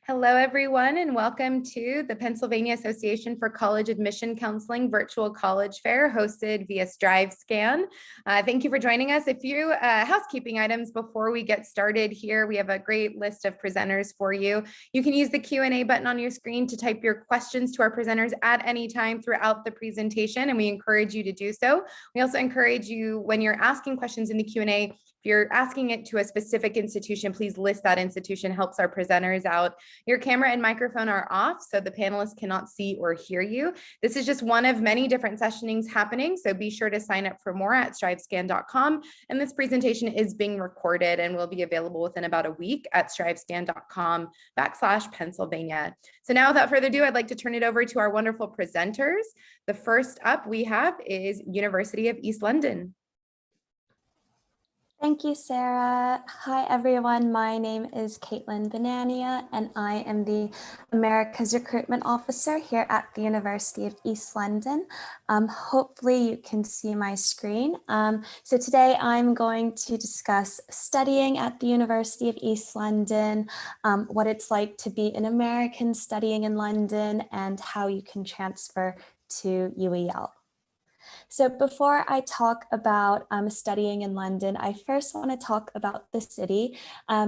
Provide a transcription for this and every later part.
Hello, everyone, and welcome to the Pennsylvania Association for College Admission Counseling Virtual College Fair hosted via StriveScan. Thank you for joining us. A few housekeeping items before we get started here. We have a great list of presenters for you. You can use the Q&A button on your screen to type your questions to our presenters at any time throughout the presentation, and we encourage you to do so. We also encourage you, when you're asking questions in the Q&A, if you're asking it to a specific institution, please list that institution, helps our presenters out. Your camera and microphone are off, so the panelists cannot see or hear you. This is just one of many different sessionings happening, so be sure to sign up for more at strivescan.com. And this presentation is being recorded and will be available within about a week at strivescan.com/Pennsylvania. So now, without further ado, I'd like to turn it over to our wonderful presenters. The first up we have is University of East London. Thank you, Sarah. Hi, everyone. My name is Caitlin Banania, and I am the Americas Recruitment Officer here at the University of East London. Hopefully you can see my screen. So today I'm going to discuss studying at the University of East London, what it's like to be an American studying in London, and how you can transfer to UEL. So before I talk about studying in London, I first want to talk about the city.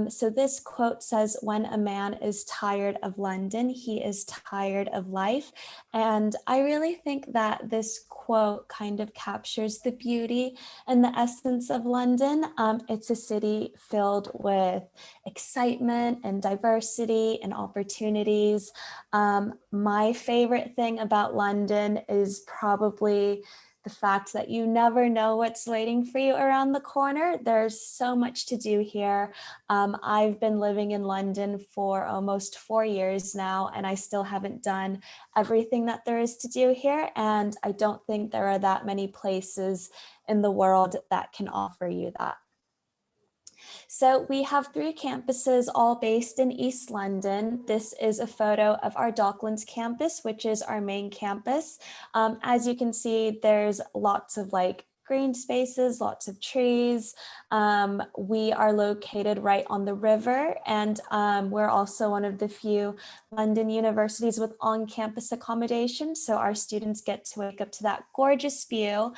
So this quote says, "When a man is tired of London, he is tired of life." And I really think that this quote kind of captures the beauty and the essence of London. It's a city filled with excitement and diversity and opportunities. My favorite thing about London is probably the fact that you never know what's waiting for you around the corner. There's so much to do here. I've been living in London for almost 4 years now, and I still haven't done everything that there is to do here. And I don't think there are that many places in the world that can offer you that. So we have 3 campuses, all based in East London. This is a photo of our Docklands campus, which is our main campus. As you can see, there's lots of green spaces, lots of trees. We are located right on the river, and we're also one of the few London universities with on-campus accommodation, so our students get to wake up to that gorgeous view.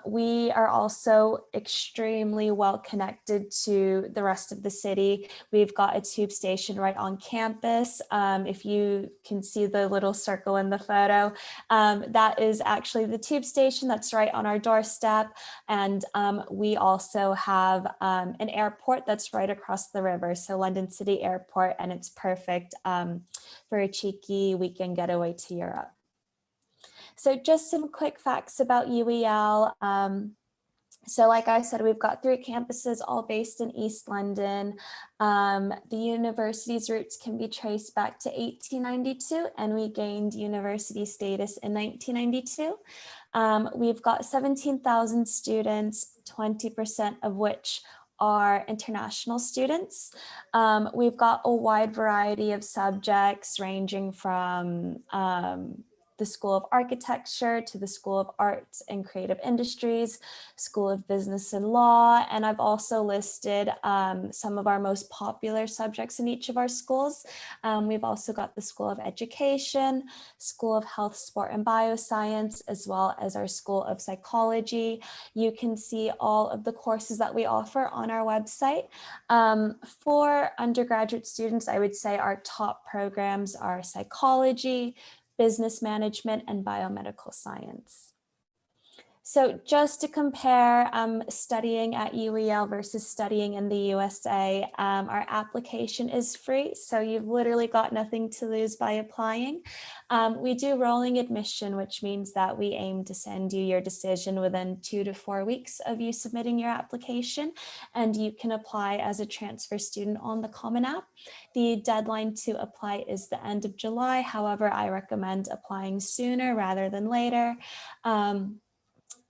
We are also extremely well connected to the rest of the city. We've got a tube station right on campus. If you can see the little circle in the photo, that is actually the tube station that's right on our doorstep. And we also have an airport that's right across the river, so London City Airport, and it's perfect for a cheeky weekend getaway to Europe. So just some quick facts about UEL. So like I said, we've got 3 campuses, all based in East London. The university's roots can be traced back to 1892, and we gained university status in 1992. We've got 17,000 students, 20% of which are international students. We've got a wide variety of subjects ranging from the School of Architecture to the School of Arts and Creative Industries, School of Business and Law, and I've also listed some of our most popular subjects in each of our schools. We've also got the School of Education, School of Health, Sport and Bioscience, as well as our School of Psychology. You can see all of the courses that we offer on our website. For undergraduate students, I would say our top programs are psychology, business management, and biomedical science. So just to compare studying at UEL versus studying in the USA, our application is free, so you've literally got nothing to lose by applying. We do rolling admission, which means that we aim to send you your decision within 2 to 4 weeks of you submitting your application, and you can apply as a transfer student on the Common App. The deadline to apply is the end of July. However, I recommend applying sooner rather than later.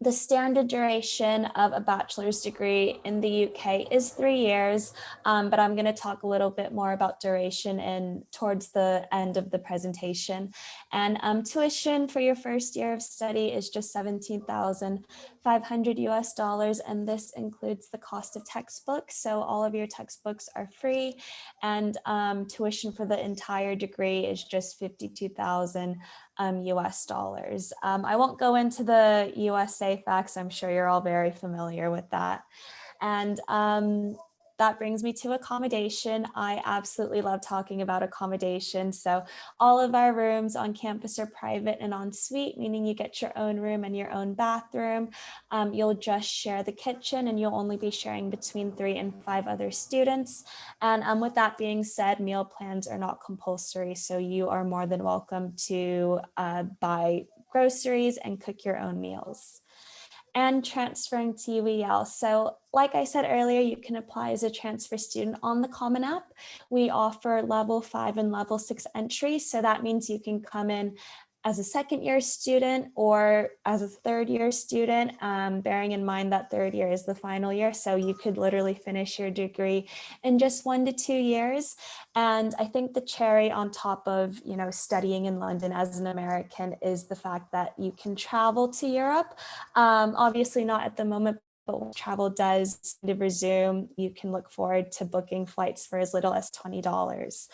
The standard duration of a bachelor's degree in the UK is 3 years, but I'm going to talk a little bit more about duration towards the end of the presentation. And tuition for your first year of study is just $500 US, and this includes the cost of textbooks. So all of your textbooks are free, and tuition for the entire degree is just $52,000 US. I won't go into the USA facts. I'm sure you're all very familiar with that. And that brings me to accommodation. I absolutely love talking about accommodation. So all of our rooms on campus are private and en suite, meaning you get your own room and your own bathroom. You'll just share the kitchen, and you'll only be sharing between 3 and 5 other students. And with that being said, meal plans are not compulsory, so you are more than welcome to buy groceries and cook your own meals. And transferring to UEL. So like I said earlier, you can apply as a transfer student on the Common App. We offer level 5 and level 6 entry. So that means you can come in as a second-year student or as a third-year student, bearing in mind that third year is the final year. So you could literally finish your degree in just 1 to 2 years. And I think the cherry on top of, studying in London as an American is the fact that you can travel to Europe. Obviously not at the moment, but when travel does resume, you can look forward to booking flights for as little as $20.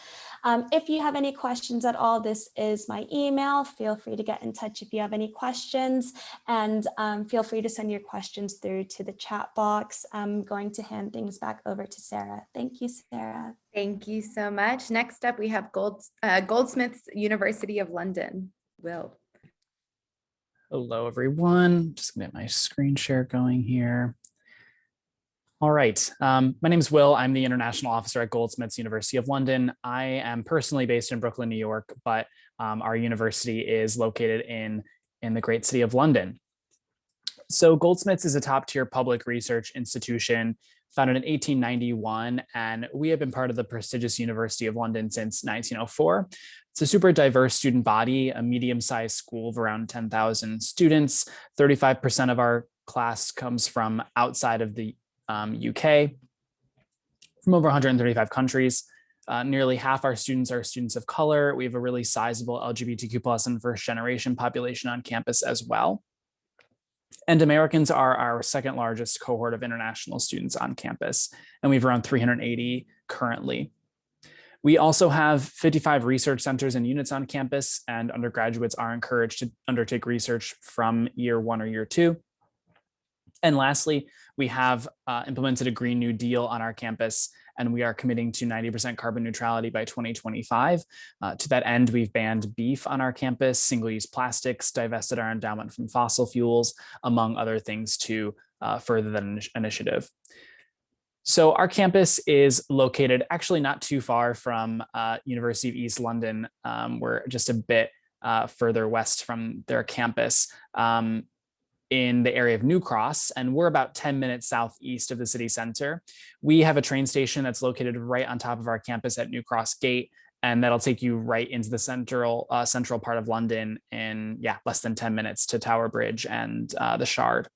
If you have any questions at all, this is my email. Feel free to get in touch if you have any questions, and feel free to send your questions through to the chat box. I'm going to hand things back over to Sarah. Thank you, Sarah. Thank you so much. Next up, we have Goldsmiths University of London. Will. Hello, everyone. Just gonna get my screen share going here. All right. My name is Will. I'm the International Officer at Goldsmiths University of London. I am personally based in Brooklyn, New York, but our university is located in the great city of London. So Goldsmiths is a top-tier public research institution founded in 1891, and we have been part of the prestigious University of London since 1904. It's a super diverse student body, a medium-sized school of around 10,000 students. 35% of our class comes from outside of the UK, from over 135 countries. Nearly half our students are students of color. We have a really sizable LGBTQ plus and first generation population on campus as well. And Americans are our second largest cohort of international students on campus, and we have around 380 currently. We also have 55 research centers and units on campus, and undergraduates are encouraged to undertake research from year 1 or year 2. And lastly, we have implemented a Green New Deal on our campus, and we are committing to 90% carbon neutrality by 2025. To that end, we've banned beef on our campus, single-use plastics, divested our endowment from fossil fuels, among other things to further that initiative. So our campus is located actually not too far from University of East London. We're just a bit further west from their campus, in the area of New Cross, and we're about 10 minutes southeast of the city center. We have a train station that's located right on top of our campus at New Cross Gate, and that'll take you right into the central part of London in less than 10 minutes to Tower Bridge and the Shard.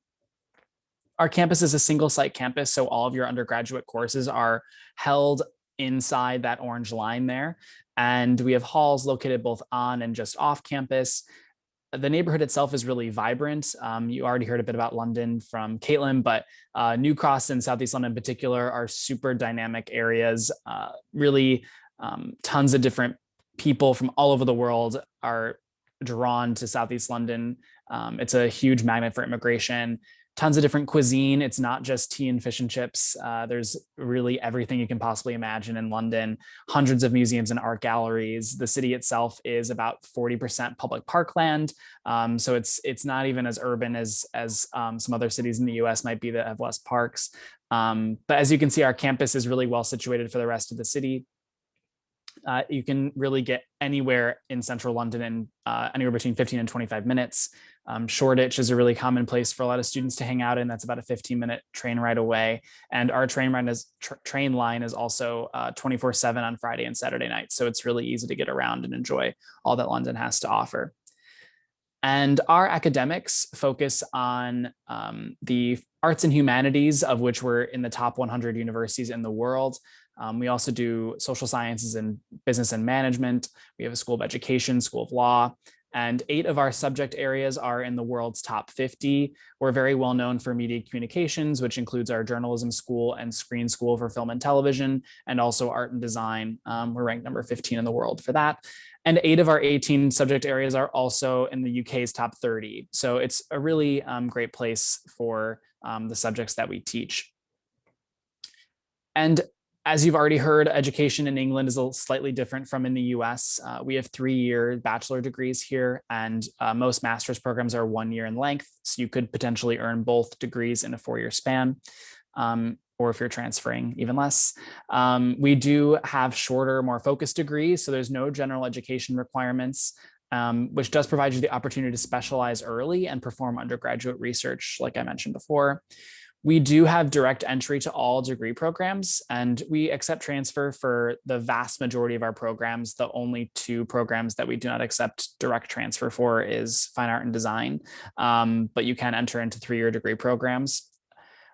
Our campus is a single site campus, so all of your undergraduate courses are held inside that orange line there. And we have halls located both on and just off campus. The neighborhood itself is really vibrant. You already heard a bit about London from Caitlin, but New Cross and Southeast London in particular are super dynamic areas. Really tons of different people from all over the world are drawn to Southeast London. It's a huge magnet for immigration. Tons of different cuisine. It's not just tea and fish and chips. There's really everything you can possibly imagine in London. Hundreds of museums and art galleries. The city itself is about 40% public parkland. So it's not even as urban as some other cities in the US might be that have less parks. But as you can see, our campus is really well situated for the rest of the city. You can really get anywhere in central London in anywhere between 15 and 25 minutes. Shoreditch is a really common place for a lot of students to hang out in. That's about a 15-minute train ride away. And our train line is also 24/7 on Friday and Saturday nights. So it's really easy to get around and enjoy all that London has to offer. And our academics focus on the arts and humanities, of which we're in the top 100 universities in the world. We also do social sciences and business and management. We have a school of education, school of law, And 8 of our subject areas are in the world's top 50. We're very well known for media communications, which includes our journalism school and screen school for film and television, and also art and design. We're ranked number 15 in the world for that. And 8 of our 18 subject areas are also in the UK's top 30. So it's a really great place for the subjects that we teach. And as you've already heard, education in England is slightly different from in the US. We have 3-year bachelor degrees here, and most master's programs are 1 year in length. So you could potentially earn both degrees in a 4-year span, or if you're transferring, even less. We do have shorter, more focused degrees, so there's no general education requirements, which does provide you the opportunity to specialize early and perform undergraduate research, like I mentioned before. We do have direct entry to all degree programs, and we accept transfer for the vast majority of our programs. The only 2 programs that we do not accept direct transfer for is fine art and design, but you can enter into 3-year degree programs.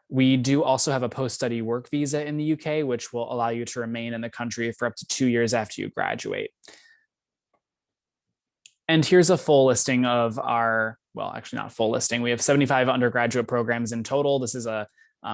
We do also have a post-study work visa in the UK, which will allow you to remain in the country for up to 2 years after you graduate. And here's a full listing of our, well, actually not full listing. We have 75 undergraduate programs in total. This is a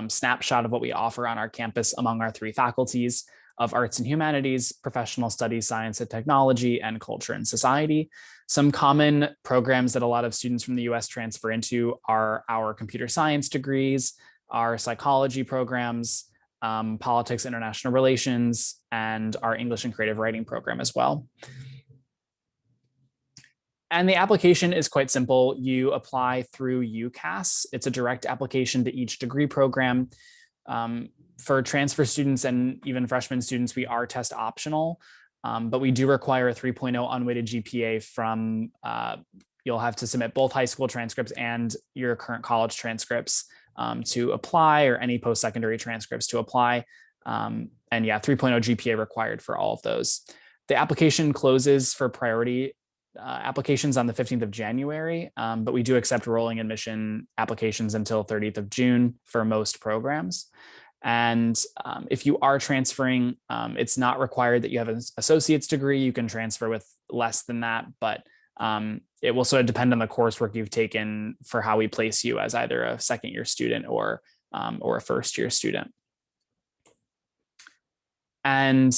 snapshot of what we offer on our campus among our 3 faculties of arts and humanities, professional studies, science and technology, and culture and society. Some common programs that a lot of students from the US transfer into are our computer science degrees, our psychology programs, politics, international relations, and our English and creative writing program as well. And the application is quite simple. You apply through UCAS. It's a direct application to each degree program. For transfer students and even freshman students, we are test optional, but we do require a 3.0 unweighted GPA from, you'll have to submit both high school transcripts and your current college transcripts to apply, or any post-secondary transcripts to apply. And yeah, 3.0 GPA required for all of those. The application closes for priority applications on the 15th of January, but we do accept rolling admission applications until 30th of June for most programs. And if you are transferring, it's not required that you have an associate's degree. You can transfer with less than that, but it will sort of depend on the coursework you've taken for how we place you as either a 2nd-year student or a 1st-year student. And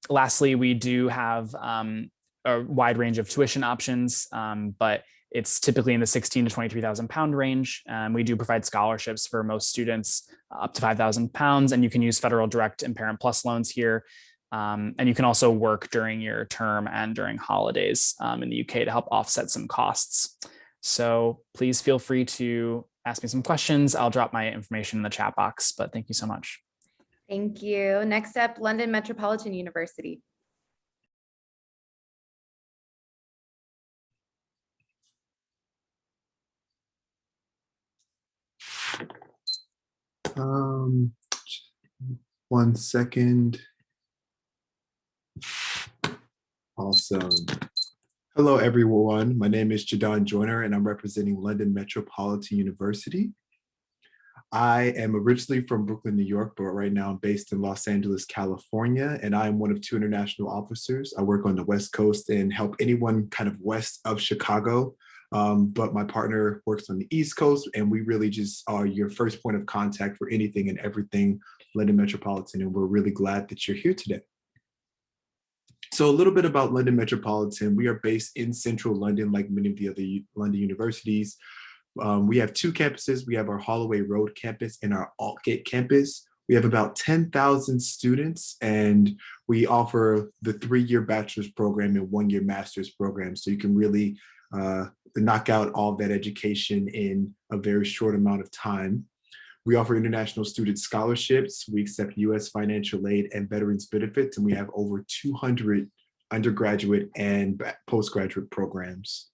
lastly, we do have a wide range of tuition options, but it's typically in the 16 to 23,000 pound range. We do provide scholarships for most students up to 5,000 pounds, and you can use federal direct and Parent Plus loans here. And you can also work during your term and during holidays in the UK to help offset some costs. So please feel free to ask me some questions. I'll drop my information in the chat box, but thank you so much. Thank you. Next up, London Metropolitan University. One second. Awesome. Hello, everyone. My name is Jadon Joyner, and I'm representing London Metropolitan University. I am originally from Brooklyn, New York, but right now I'm based in Los Angeles, California, and I am one of 2 international officers. I work on the West Coast and help anyone kind of west of Chicago. But my partner works on the East Coast, and we really just are your first point of contact for anything and everything London Metropolitan, and we're really glad that you're here today. So a little bit about London Metropolitan. We are based in central London, like many of the other London universities. We have 2 campuses. We have our Holloway Road campus and our Altgate campus. We have about 10,000 students, and we offer the 3-year bachelor's program and 1-year master's program. So you can really knock out all of that education in a very short amount of time. We offer international student scholarships. We accept US financial aid and veterans benefits, and we have over 200 undergraduate and postgraduate programs.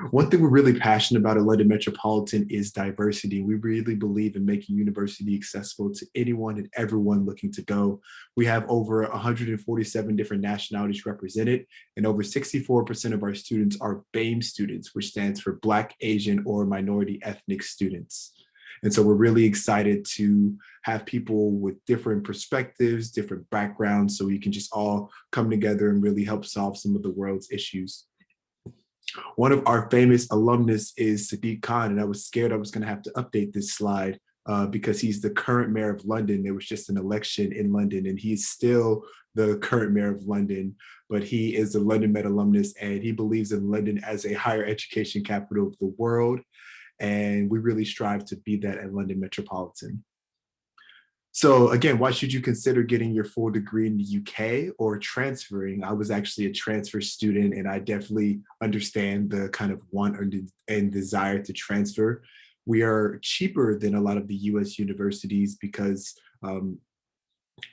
One thing we're really passionate about at London Metropolitan is diversity. We really believe in making university accessible to anyone and everyone looking to go. We have over 147 different nationalities represented, and over 64% of our students are BAME students, which stands for Black, Asian, or Minority Ethnic Students. And so we're really excited to have people with different perspectives, different backgrounds, so we can just all come together and really help solve some of the world's issues. One of our famous alumnus is Sadiq Khan, and I was scared I was going to have to update this slide because he's the current mayor of London. There was just an election in London, and he's still the current mayor of London, but he is a London Met alumnus, and he believes in London as a higher education capital of the world. And we really strive to be that at London Metropolitan. So again, why should you consider getting your full degree in the UK or transferring? I was actually a transfer student, and I definitely understand the kind of want and desire to transfer. We are cheaper than a lot of the US universities because or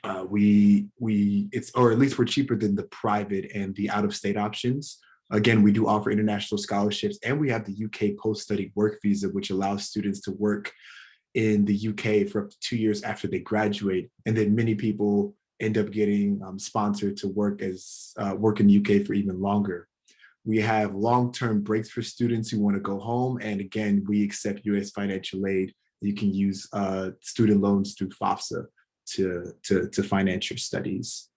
at least we're cheaper than the private and the out-of-state options. Again, we do offer international scholarships, and we have the UK post-study work visa, which allows students to work in the UK for up to 2 years after they graduate. And then many people end up getting sponsored to work in the UK for even longer. We have long-term breaks for students who want to go home. And again, we accept US financial aid. You can use student loans through FAFSA to finance your studies.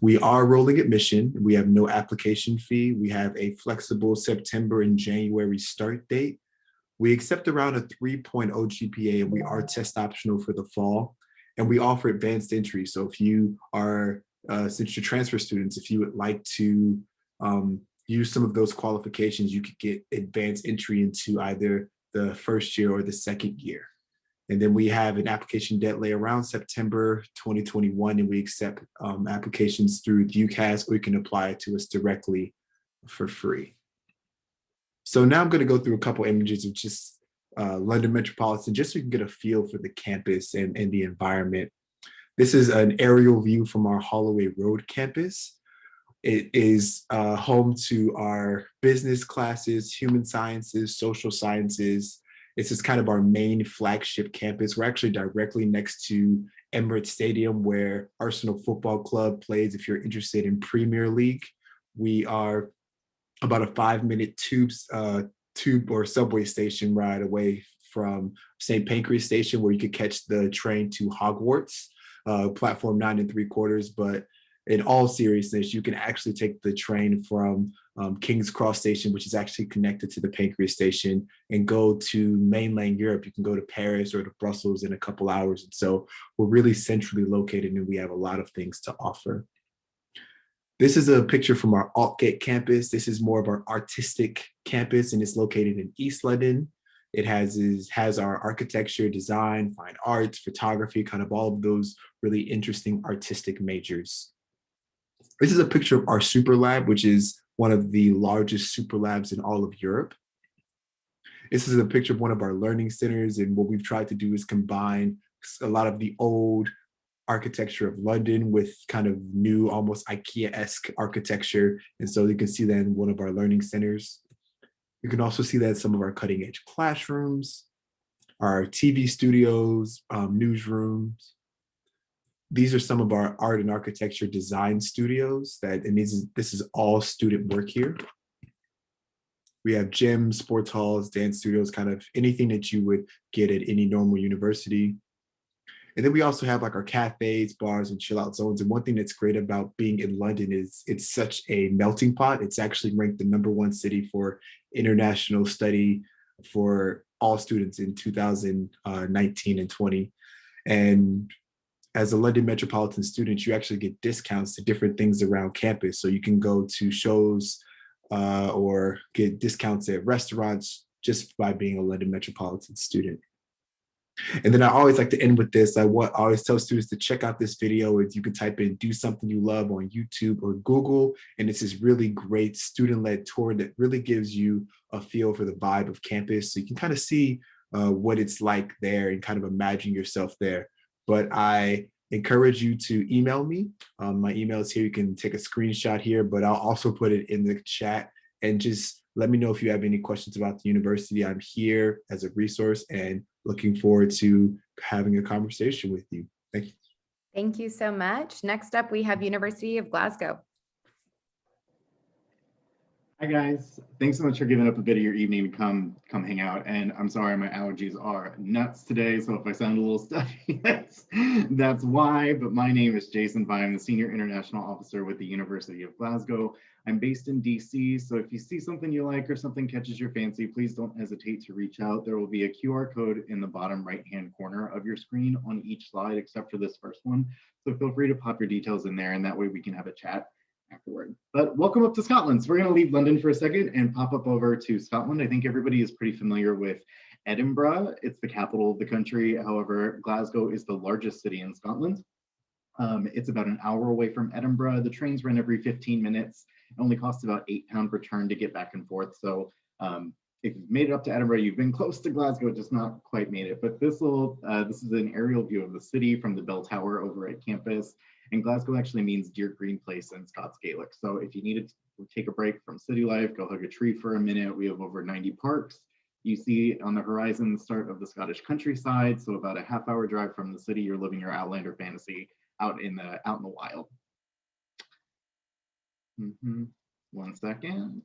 We are rolling admission. We have no application fee. We have a flexible September and January start date. We accept around a 3.0 GPA, and we are test optional for the fall. And we offer advanced entry. So if you are, since you're transfer students, if you would like to use some of those qualifications, you could get advanced entry into either the first year or the second year. And then we have an application deadline around September 2021, and we accept applications through UCAS, or you can apply it to us directly for free. So now I'm going to go through a couple images of just London Metropolitan, just so you can get a feel for the campus and the environment. This is an aerial view from our Holloway Road campus. It is home to our business classes, human sciences, social sciences. This is kind of our main flagship campus. We're actually directly next to Emirates Stadium, where Arsenal Football Club plays. If you're interested in Premier League, we are about a 5-minute tube or subway station ride away from St. Pancras Station, where you could catch the train to Hogwarts, platform 9 3/4. But in all seriousness, you can actually take the train from King's Cross Station, which is actually connected to the Pancras Station, and go to mainland Europe. You can go to Paris or to Brussels in a couple hours. And so we're really centrally located, and we have a lot of things to offer. This is a picture from our Altgate campus. This is more of our artistic campus, and it's located in East London. It has our architecture, design, fine arts, photography, kind of all of those really interesting artistic majors. This is a picture of our super lab, which is one of the largest super labs in all of Europe. This is a picture of one of our learning centers, and what we've tried to do is combine a lot of the old architecture of London with kind of new, almost IKEA-esque architecture. And so you can see that in one of our learning centers. You can also see that in some of our cutting edge classrooms, our TV studios, newsrooms. These are some of our art and architecture design studios and this is all student work here. We have gyms, sports halls, dance studios, kind of anything that you would get at any normal university. And then we also have like our cafes, bars, and chill out zones. And one thing that's great about being in London is it's such a melting pot. It's actually ranked the #1 city for international study for all students in 2019 and 20. And as a London Metropolitan student, you actually get discounts to different things around campus. So you can go to shows or get discounts at restaurants just by being a London Metropolitan student. And then I always like to end with this. I always tell students to check out this video. You can type in "do something you love" on YouTube or Google. And it's this really great student-led tour that really gives you a feel for the vibe of campus. So you can kind of see what it's like there and kind of imagine yourself there. But I encourage you to email me. My email is here. You can take a screenshot here, but I'll also put it in the chat, and just let me know if you have any questions about the university. I'm here as a resource and looking forward to having a conversation with you. Thank you. Thank you so much. Next up, we have University of Glasgow. Hi guys, thanks so much for giving up a bit of your evening to come hang out. And I'm sorry, my allergies are nuts today, so if I sound a little stuffy, that's why. But my name is Jason Vine, I'm the Senior International Officer with the University of Glasgow. I'm based in DC, so if you see something you like or something catches your fancy, please don't hesitate to reach out. There will be a QR code in the bottom right-hand corner of your screen on each slide, except for this first one. So feel free to pop your details in there, and that way we can have a chat afterward. But welcome up to Scotland. So we're going to leave London for a second and pop up over to Scotland. I think everybody is pretty familiar with Edinburgh. It's the capital of the country. However, Glasgow is the largest city in Scotland. It's about an hour away from Edinburgh. The trains run every 15 minutes. It only costs about £8 per turn to get back and forth. So if you've made it up to Edinburgh, you've been close to Glasgow, just not quite made it. But this is an aerial view of the city from the bell tower over at campus. And Glasgow actually means dear green place in Scots Gaelic. So if you needed to take a break from city life, go hug a tree for a minute. We have over 90 parks. You see on the horizon the start of the Scottish countryside. So about a half-hour drive from the city, you're living your Outlander fantasy out in the wild. One second.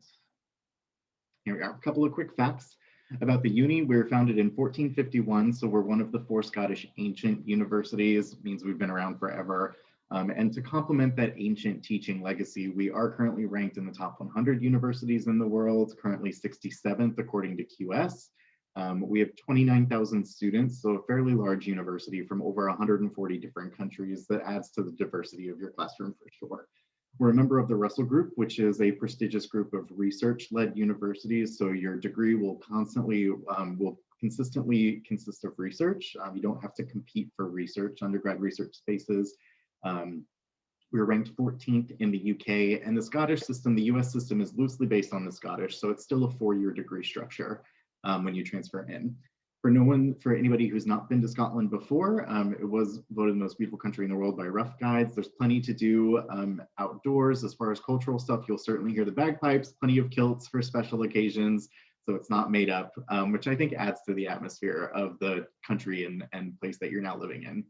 Here we are. A couple of quick facts about the uni. We were founded in 1451, so we're one of the 4 Scottish ancient universities. It means we've been around forever. And to complement that ancient teaching legacy, we are currently ranked in the top 100 universities in the world, currently 67th according to QS. We have 29,000 students, so a fairly large university from over 140 different countries that adds to the diversity of your classroom for sure. We're a member of the Russell Group, which is a prestigious group of research-led universities. So your degree will consistently consist of research. You don't have to compete for research, undergrad research spaces. We're ranked 14th in the UK, and the Scottish system, the US system, is loosely based on the Scottish, so it's still a 4-year degree structure when you transfer in. For anybody who's not been to Scotland before, it was voted the most beautiful country in the world by Rough Guides. There's plenty to do outdoors. As far as cultural stuff, you'll certainly hear the bagpipes, plenty of kilts for special occasions, so it's not made up, which I think adds to the atmosphere of the country and place that you're now living in.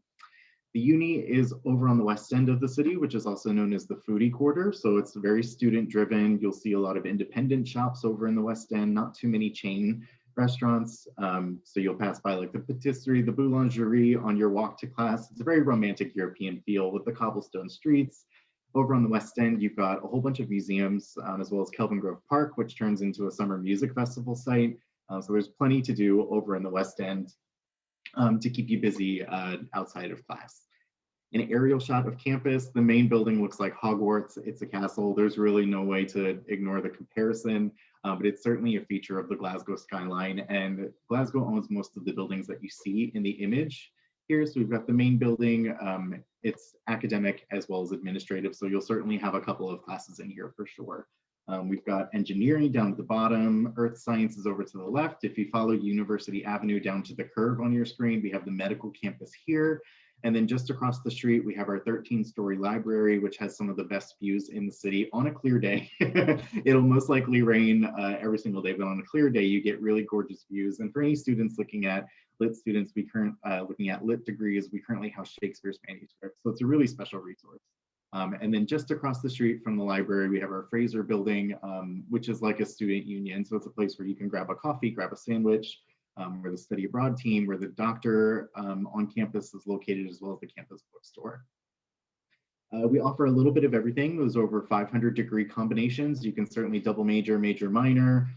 The uni is over on the west end of the city, which is also known as the foodie quarter. So it's very student driven. You'll see a lot of independent shops over in the west end, not too many chain restaurants. So you'll pass by like the patisserie, the boulangerie on your walk to class. It's a very romantic European feel with the cobblestone streets. Over on the west end, you've got a whole bunch of museums, as well as Kelvin Grove Park, which turns into a summer music festival site. So there's plenty to do over in the west end to keep you busy outside of class. An aerial shot of campus, the main building looks like Hogwarts. It's a castle. There's really no way to ignore the comparison, but it's certainly a feature of the Glasgow skyline. And Glasgow owns most of the buildings that you see in the image here. So we've got the main building. It's academic as well as administrative. So you'll certainly have a couple of classes in here for sure. We've got engineering down at the bottom, earth sciences over to the left. If you follow University Avenue down to the curve on your screen, we have the medical campus here. And then just across the street, we have our 13-story library, which has some of the best views in the city on a clear day. It'll most likely rain every single day, but on a clear day, you get really gorgeous views. And for any students looking at lit students, looking at lit degrees, we currently house Shakespeare's manuscript. So it's a really special resource. And then just across the street from the library, we have our Fraser building, which is like a student union. So it's a place where you can grab a coffee, grab a sandwich, where the study abroad team, where the doctor on campus is located, as well as the campus bookstore. We offer a little bit of everything. There's over 500 degree combinations. You can certainly double major, major, minor.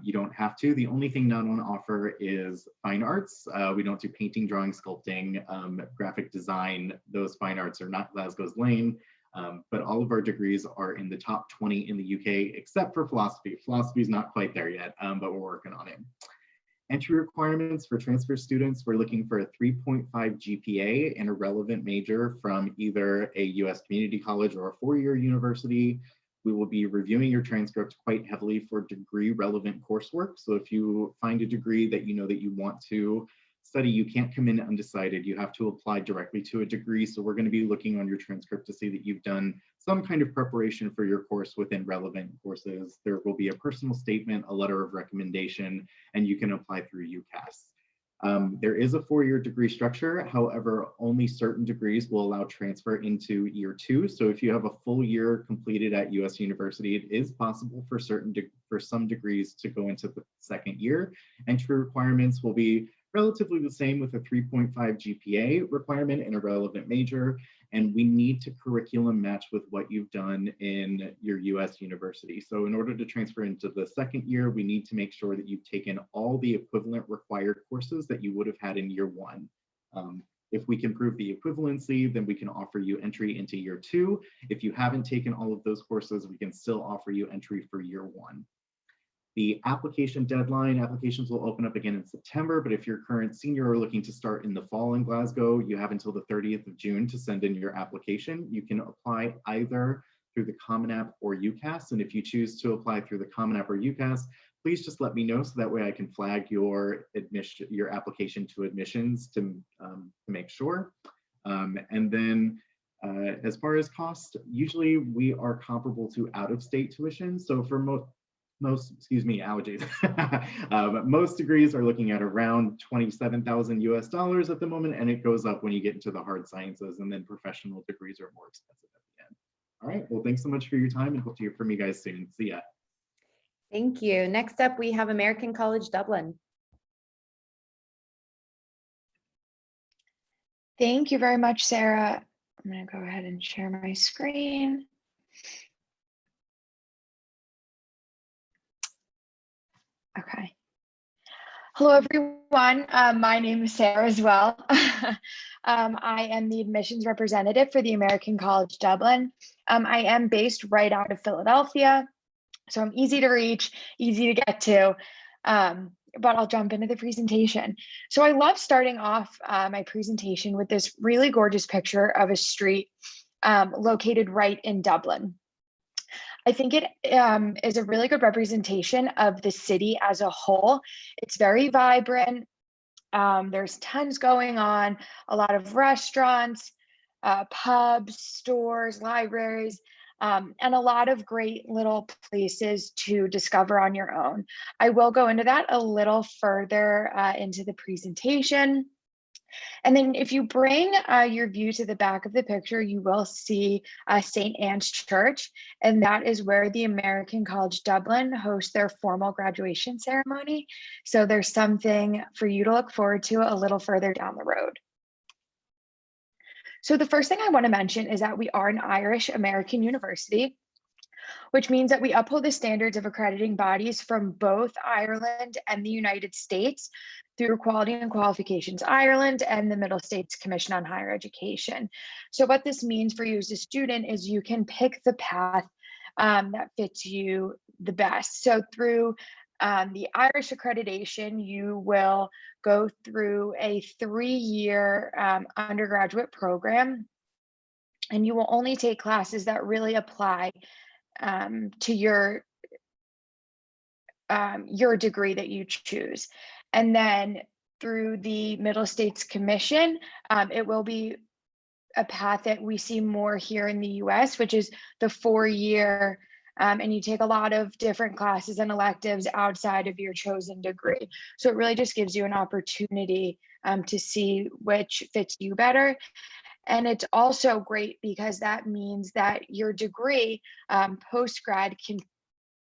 You don't have to. The only thing not on offer is fine arts. We don't do painting, drawing, sculpting, graphic design. Those fine arts are not Glasgow's lane. But all of our degrees are in the top 20 in the UK, except for philosophy. Philosophy is not quite there yet, but we're working on it. Entry requirements for transfer students, we're looking for a 3.5 GPA and a relevant major from either a US community college or a 4-year university. We will be reviewing your transcript quite heavily for degree relevant coursework. So if you find a degree that you know that you want to study, you can't come in undecided. You have to apply directly to a degree. So we're going to be looking on your transcript to see that you've done some kind of preparation for your course within relevant courses. There will be a personal statement, a letter of recommendation, and you can apply through UCAS. There is a 4-year degree structure. However, only certain degrees will allow transfer into year 2. So if you have a full year completed at US University, it is possible for some degrees to go into the 2nd year. Entry requirements will be relatively the same, with a 3.5 GPA requirement in a relevant major. And we need to curriculum match with what you've done in your US university. So in order to transfer into the 2nd year, we need to make sure that you've taken all the equivalent required courses that you would have had in year 1. If we can prove the equivalency, then we can offer you entry into year 2. If you haven't taken all of those courses, we can still offer you entry for year 1. The application deadline, applications will open up again in September, but if you're a current senior or looking to start in the fall in Glasgow, you have until the 30th of June to send in your application. You can apply either through the Common App or UCAS, and if you choose to apply through the Common App or UCAS, please just let me know so that way I can flag your application to admissions to make sure. And then as far as cost, usually we are comparable to out-of-state tuition. So for allergies. Most degrees are looking at around $27,000 US at the moment, and it goes up when you get into the hard sciences, and then professional degrees are more expensive at the end. All right, well, thanks so much for your time, and hope to hear from you guys soon. See ya. Thank you. Next up, we have American College Dublin. Thank you very much, Sarah. I'm going to go ahead and share my screen. Okay. Hello, everyone. My name is Sarah as well. I am the admissions representative for the American College Dublin. I am based right out of Philadelphia, so I'm easy to reach, easy to get to, but I'll jump into the presentation. So I love starting off my presentation with this really gorgeous picture of a street located right in Dublin. I think it is a really good representation of the city as a whole. It's very vibrant. There's tons going on, a lot of restaurants, pubs, stores, libraries, and a lot of great little places to discover on your own. I will go into that a little further into the presentation. And then if you bring your view to the back of the picture, you will see St. Anne's Church, and that is where the American College Dublin hosts their formal graduation ceremony. So there's something for you to look forward to a little further down the road. So the first thing I want to mention is that we are an Irish American university, which means that we uphold the standards of accrediting bodies from both Ireland and the United States through Quality and Qualifications Ireland and the Middle States Commission on Higher Education. So what this means for you as a student is you can pick the path that fits you the best. So through the Irish accreditation, you will go through a 3-year undergraduate program, and you will only take classes that really apply to your degree that you choose. And then through the Middle States Commission, it will be a path that we see more here in the US, which is the 4-year, and you take a lot of different classes and electives outside of your chosen degree. So it really just gives you an opportunity to see which fits you better. And it's also great because that means that your degree post-grad can,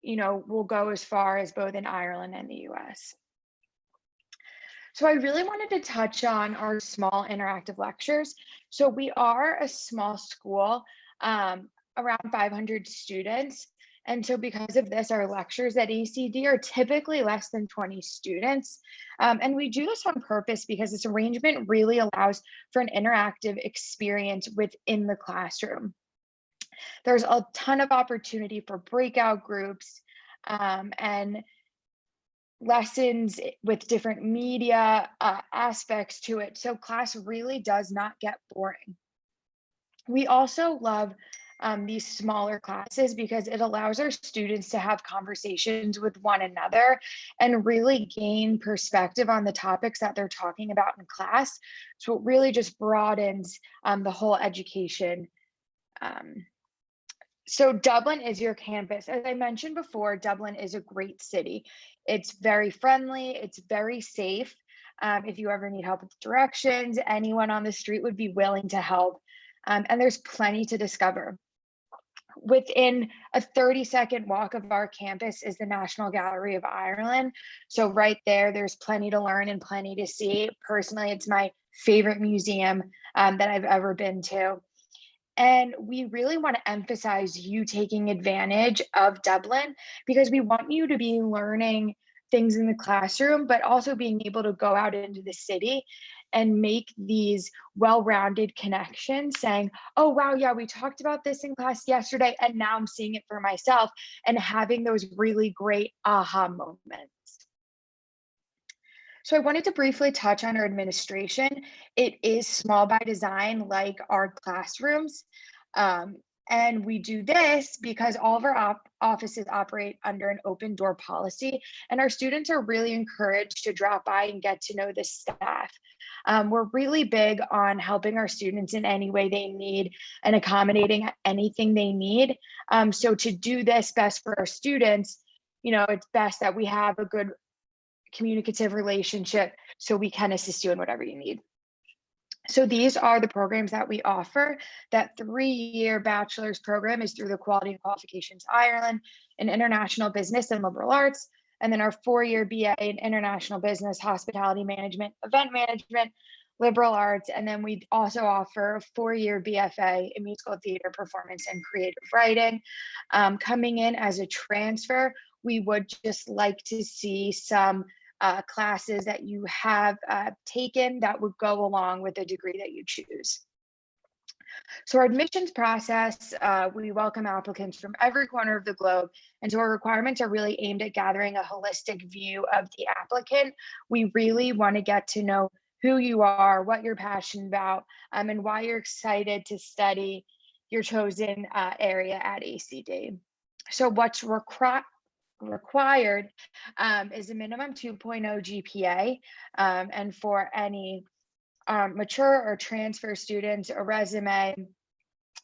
will go as far as both in Ireland and the US. So I really wanted to touch on our small interactive lectures. So we are a small school, around 500 students. And so because of this, our lectures at ACD are typically less than 20 students. And we do this on purpose because this arrangement really allows for an interactive experience within the classroom. There's a ton of opportunity for breakout groups and lessons with different media aspects to it. So class really does not get boring. We also love these smaller classes because it allows our students to have conversations with one another and really gain perspective on the topics that they're talking about in class. So it really just broadens the whole education. So Dublin is your campus. As I mentioned before, Dublin is a great city. It's very friendly, it's very safe. If you ever need help with directions, anyone on the street would be willing to help. And there's plenty to discover. Within a 30-second walk of our campus is the National Gallery of Ireland. So right there, there's plenty to learn and plenty to see. Personally, it's my favorite museum that I've ever been to. And we really want to emphasize you taking advantage of Dublin, because we want you to be learning things in the classroom, but also being able to go out into the city and make these well-rounded connections, saying, oh, wow, yeah, we talked about this in class yesterday, and now I'm seeing it for myself, and having those really great aha moments. So I wanted to briefly touch on our administration. It is small by design, like our classrooms. And we do this because all of our offices operate under an open door policy, and our students are really encouraged to drop by and get to know the staff. We're really big on helping our students in any way they need and accommodating anything they need. So to do this best for our students, it's best that we have a good communicative relationship so we can assist you in whatever you need. So these are the programs that we offer. That 3-year bachelor's program is through the Quality and Qualifications Ireland in International Business and Liberal Arts. And then our 4-year BA in International Business, Hospitality Management, Event Management, Liberal Arts. And then we also offer a 4-year BFA in Musical Theater Performance and Creative Writing. Coming in as a transfer, we would just like to see some classes that you have taken that would go along with the degree that you choose. So our admissions process, we welcome applicants from every corner of the globe. And so our requirements are really aimed at gathering a holistic view of the applicant. We really want to get to know who you are, what you're passionate about, and why you're excited to study your chosen area at ACD. So what's required is a minimum 2.0 GPA, and for any mature or transfer students, a resume,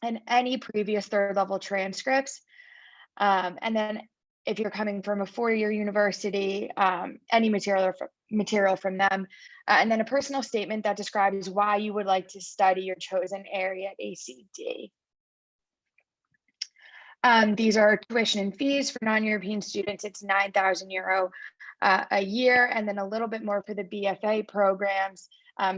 and any previous 3rd level transcripts. And then if you're coming from a 4-year university, any material from them, and then a personal statement that describes why you would like to study your chosen area at ACD. These are tuition and fees for non-European students. It's €9,000 a year, and then a little bit more for the BFA programs,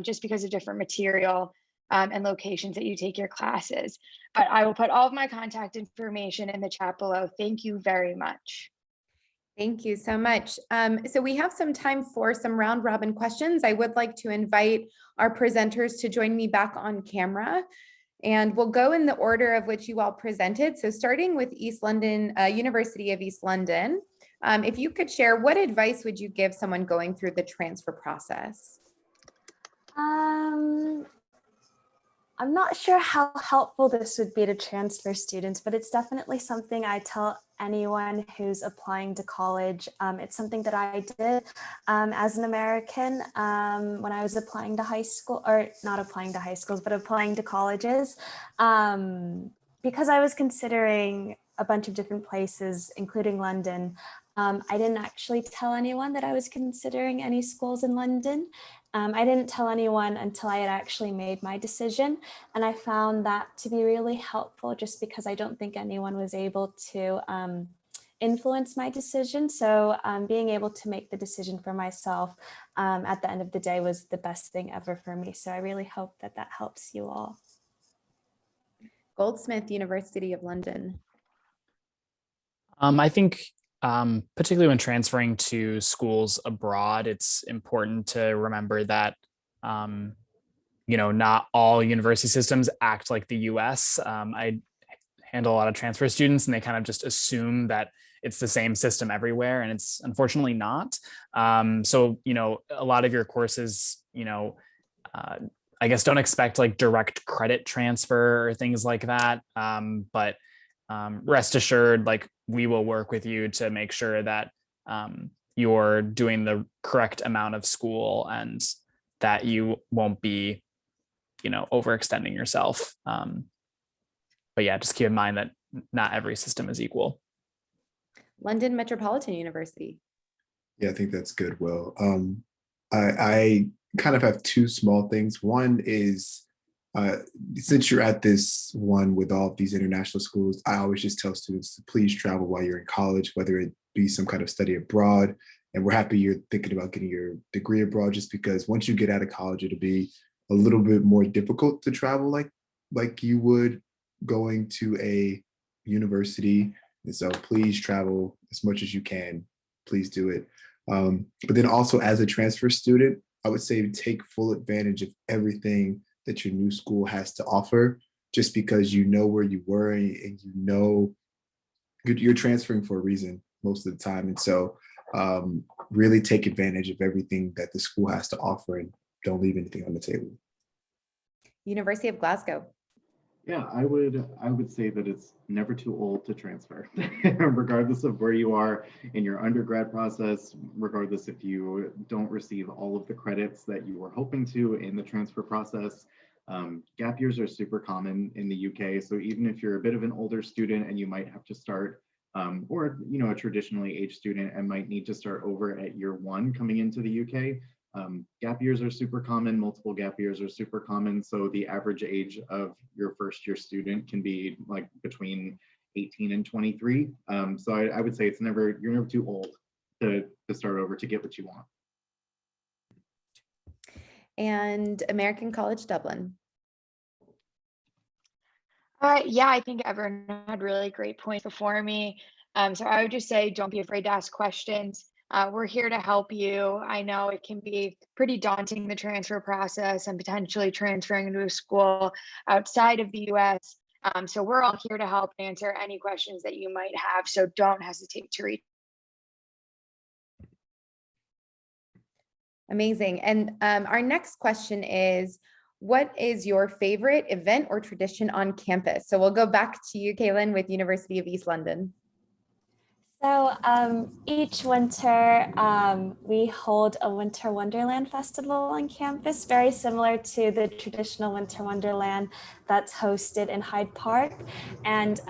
just because of different material and locations that you take your classes. But I will put all of my contact information in the chat below. Thank you very much. Thank you so much. So we have some time for some round robin questions. I would like to invite our presenters to join me back on camera. And we'll go in the order of which you all presented. So starting with East London, University of East London, if you could share, what advice would you give someone going through the transfer process? I'm not sure how helpful this would be to transfer students, but it's definitely something I tell anyone who's applying to college. It's something that I did as an American when I was applying to high school, or not applying to high schools, but applying to colleges, because I was considering a bunch of different places, including London. I didn't actually tell anyone that I was considering any schools in London. I didn't tell anyone until I had actually made my decision. And I found that to be really helpful, just because I don't think anyone was able to influence my decision. So being able to make the decision for myself at the end of the day was the best thing ever for me. So I really hope that that helps you all. Goldsmiths, University of London. I think particularly when transferring to schools abroad, it's important to remember that, not all university systems act like the US. I handle a lot of transfer students, and they kind of just assume that it's the same system everywhere, and it's unfortunately not. So, a lot of your courses, I guess don't expect like direct credit transfer or things like that. But rest assured, like we will work with you to make sure that you're doing the correct amount of school and that you won't be, overextending yourself. But yeah, just keep in mind that not every system is equal. London Metropolitan University. Yeah, I think that's good, Will. I kind of have two small things. One is since you're at this one with all of these international schools, I always just tell students to please travel while you're in college, whether it be some kind of study abroad. And we're happy you're thinking about getting your degree abroad, just because once you get out of college, it'll be a little bit more difficult to travel like you would going to a university. And so please travel as much as you can. Please do it. But then also as a transfer student, I would say take full advantage of everything that your new school has to offer, just because you know where you were and you know you're transferring for a reason most of the time. And so really take advantage of everything that the school has to offer and don't leave anything on the table. University of Glasgow. Yeah, I would say that it's never too old to transfer, regardless of where you are in your undergrad process, regardless if you don't receive all of the credits that you were hoping to in the transfer process. Gap years are super common in the UK. So even if you're a bit of an older student and you might have to start, or a traditionally aged student and might need to start over at year one coming into the UK, gap years are super common. Multiple gap years are super common. So the average age of your first year student can be like between 18 and 23. So I would say you're never too old to start over to get what you want. And American College Dublin. Yeah, I think everyone had really great points before me. So I would just say, don't be afraid to ask questions. We're here to help you. I know it can be pretty daunting, the transfer process and potentially transferring into a school outside of the US. So we're all here to help answer any questions that you might have. So don't hesitate to reach. Amazing. And our next question is, what is your favorite event or tradition on campus? So we'll go back to you, Kaylin, with University of East London. So each winter, we hold a Winter Wonderland Festival on campus, very similar to the traditional Winter Wonderland that's hosted in Hyde Park. And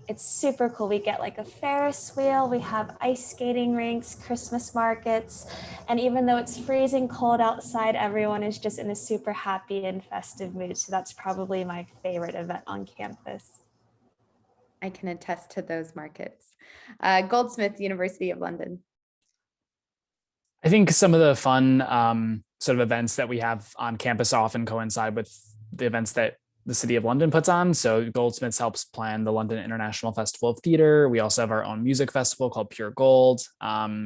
it's super cool. We get like a Ferris wheel, we have ice skating rinks, Christmas markets. And even though it's freezing cold outside, everyone is just in a super happy and festive mood. So that's probably my favorite event on campus. I can attest to those markets. Goldsmiths, University of London. I think some of the fun sort of events that we have on campus often coincide with the events that the City of London puts on. So Goldsmiths helps plan the London International Festival of Theatre. We also have our own music festival called Pure Gold.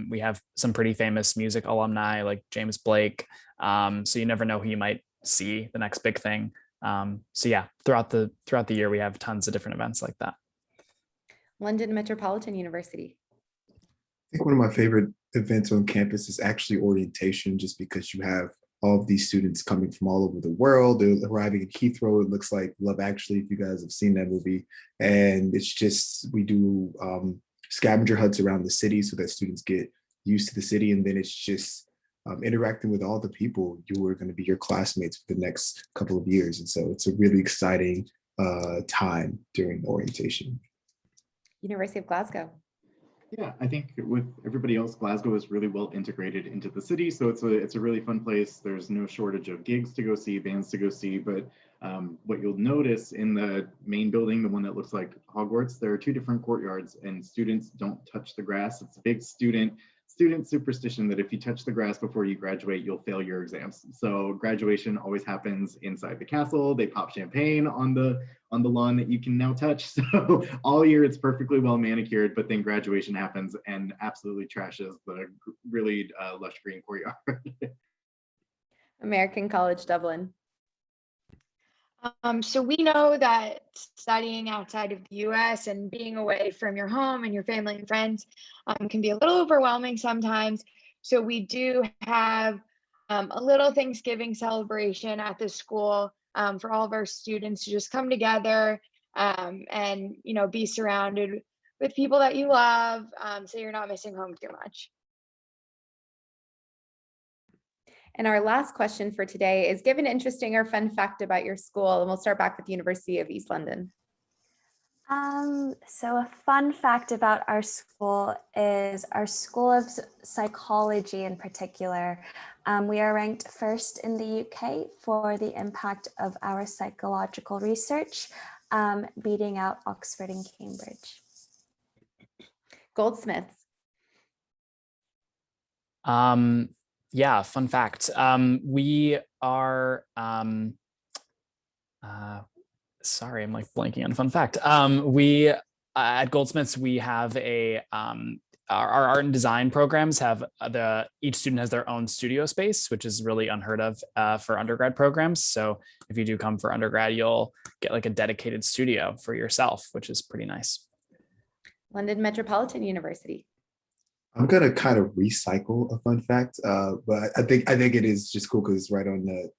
We have some pretty famous music alumni like James Blake. So you never know who you might see the next big thing. So yeah, throughout the year, we have tons of different events like that. London Metropolitan University. I think one of my favorite events on campus is actually orientation, just because you have all of these students coming from all over the world. They're arriving in Heathrow. It looks like Love Actually, if you guys have seen that movie. And it's just, we do scavenger hunts around the city so that students get used to the city. And then it's just interacting with all the people you are going to be your classmates for the next couple of years. And so it's a really exciting time during orientation. University of Glasgow. Yeah, I think with everybody else, Glasgow is really well integrated into the city. So it's a really fun place. There's no shortage of gigs to go see, bands to go see. But what you'll notice in the main building, the one that looks like Hogwarts, there are two different courtyards and students don't touch the grass. It's a big student superstition that if you touch the grass before you graduate, you'll fail your exams. So graduation always happens inside the castle. They pop champagne on the lawn that you can now touch. So all year it's perfectly well manicured, but then graduation happens and absolutely trashes the really lush green courtyard. American College Dublin. So we know that studying outside of the US and being away from your home and your family and friends can be a little overwhelming sometimes. So we do have a little Thanksgiving celebration at the school for all of our students to just come together and be surrounded with people that you love, so you're not missing home too much. And our last question for today is, give an interesting or fun fact about your school, and we'll start back with University of East London. So a fun fact about our school is our School of Psychology in particular. We are ranked first in the UK for the impact of our psychological research, beating out Oxford and Cambridge. Goldsmiths. Yeah, fun fact. We are, sorry, I'm like blanking on a fun fact. We at Goldsmiths, we have a, our art and design programs have each student has their own studio space, which is really unheard of for undergrad programs. So if you do come for undergrad, you'll get like a dedicated studio for yourself, which is pretty nice. London Metropolitan University. I'm gonna kind of recycle a fun fact, but I think it is just cool because it's right on the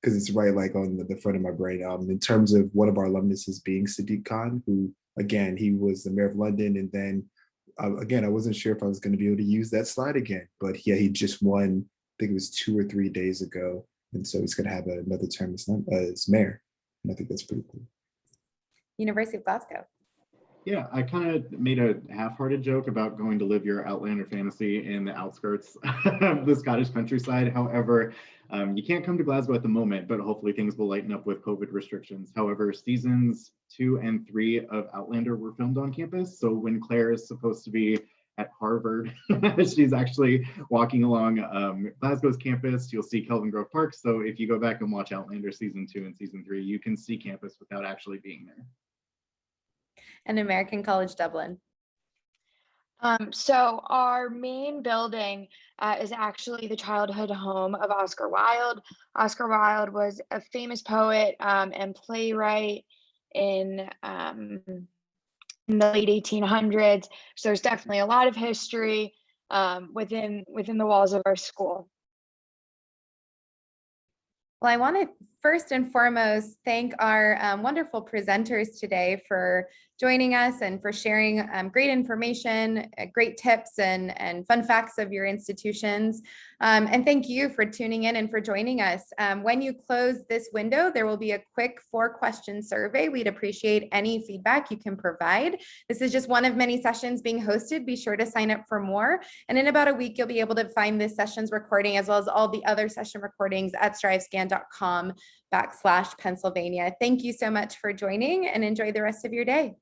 because it's right like on the front of my brain. In terms of one of our alumnuses being Sadiq Khan, who again he was the mayor of London, and then again I wasn't sure if I was going to be able to use that slide again, but yeah, he just won. I think it was 2 or 3 days ago, and so he's going to have another term as mayor, and I think that's pretty cool. University of Glasgow. Yeah, I kind of made a half-hearted joke about going to live your Outlander fantasy in the outskirts of the Scottish countryside. However, you can't come to Glasgow at the moment, but hopefully things will lighten up with COVID restrictions. However, seasons 2 and 3 of Outlander were filmed on campus. So when Claire is supposed to be at Harvard, she's actually walking along Glasgow's campus. You'll see Kelvin Grove Park. So if you go back and watch Outlander season 2 and season 3, you can see campus without actually being there. And American College Dublin. So our main building is actually the childhood home of Oscar Wilde. Oscar Wilde was a famous poet and playwright in the late 1800s. So there's definitely a lot of history within the walls of our school. Well, I want to first and foremost thank our wonderful presenters today for joining us and for sharing great information, great tips and fun facts of your institutions. And thank you for tuning in and for joining us. When you close this window, there will be a quick 4-question survey. We'd appreciate any feedback you can provide. This is just one of many sessions being hosted. Be sure to sign up for more. And in about a week, you'll be able to find this session's recording as well as all the other session recordings at strivescan.com/Pennsylvania. Thank you so much for joining and enjoy the rest of your day.